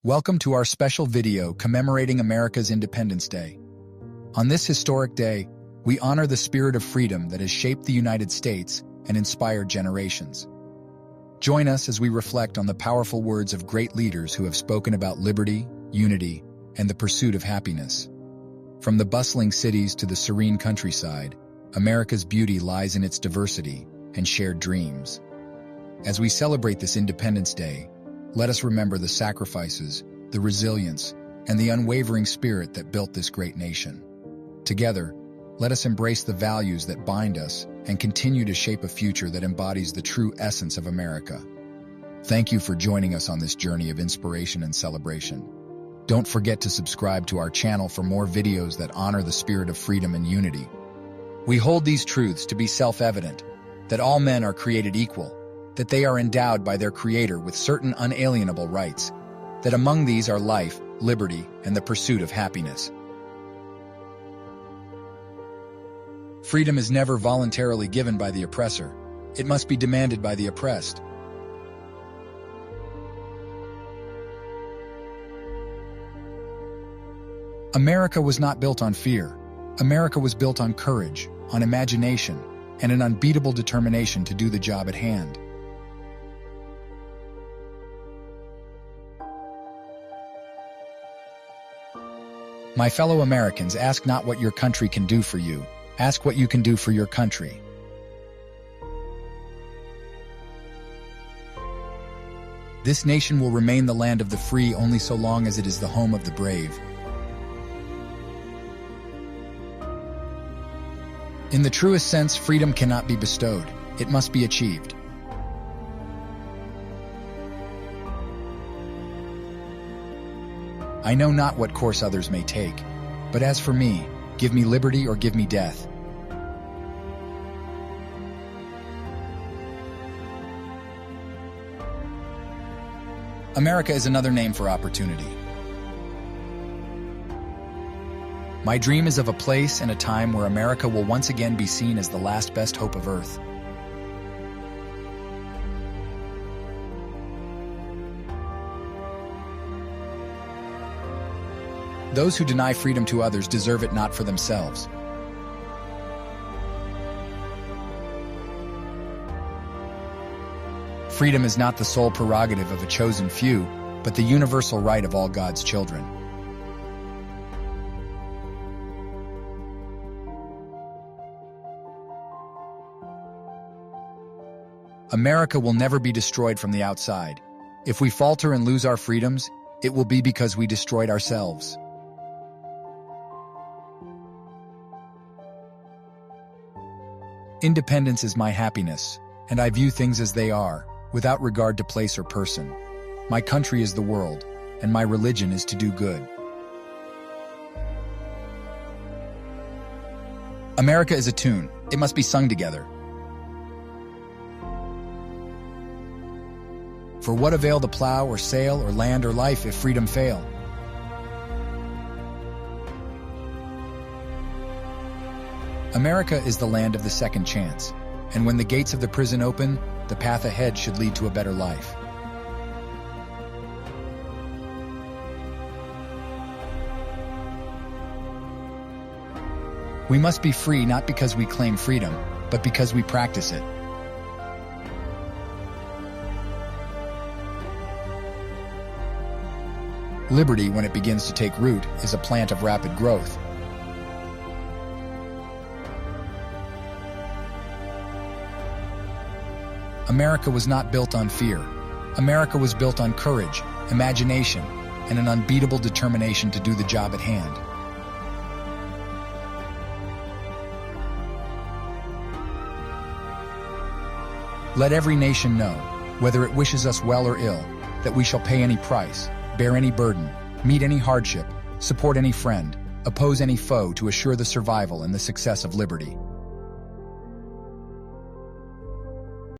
Welcome to our special video commemorating America's Independence Day. On this historic day, we honor the spirit of freedom that has shaped the United States and inspired generations. Join us as we reflect on the powerful words of great leaders who have spoken about liberty, unity, and the pursuit of happiness. From the bustling cities to the serene countryside, America's beauty lies in its diversity and shared dreams. As we celebrate this Independence Day, let us remember the sacrifices, the resilience, and the unwavering spirit that built this great nation. Together, let us embrace the values that bind us and continue to shape a future that embodies the true essence of America. Thank you for joining us on this journey of inspiration and celebration. Don't forget to subscribe to our channel for more videos that honor the spirit of freedom and unity. We hold these truths to be self-evident, that all men are created equal, that they are endowed by their Creator with certain unalienable rights, that among these are life, liberty, and the pursuit of happiness. Freedom is never voluntarily given by the oppressor. It must be demanded by the oppressed. America was not built on fear. America was built on courage, on imagination, and an unbeatable determination to do the job at hand. My fellow Americans, ask not what your country can do for you. Ask what you can do for your country. This nation will remain the land of the free only so long as it is the home of the brave. In the truest sense, freedom cannot be bestowed. It must be achieved. I know not what course others may take, but as for me, give me liberty or give me death. America is another name for opportunity. My dream is of a place and a time where America will once again be seen as the last best hope of Earth. Those who deny freedom to others deserve it not for themselves. Freedom is not the sole prerogative of a chosen few, but the universal right of all God's children. America will never be destroyed from the outside. If we falter and lose our freedoms, it will be because we destroyed ourselves. Independence is my happiness, and I view things as they are, without regard to place or person. My country is the world, and my religion is to do good. America is a tune. It must be sung together. For what avail the plow or sail or land or life if freedom fail? America is the land of the second chance, and when the gates of the prison open, the path ahead should lead to a better life. We must be free not because we claim freedom, but because we practice it. Liberty, when it begins to take root, is a plant of rapid growth. America was not built on fear. America was built on courage, imagination, and an unbeatable determination to do the job at hand. Let every nation know, whether it wishes us well or ill, that we shall pay any price, bear any burden, meet any hardship, support any friend, oppose any foe to assure the survival and the success of liberty.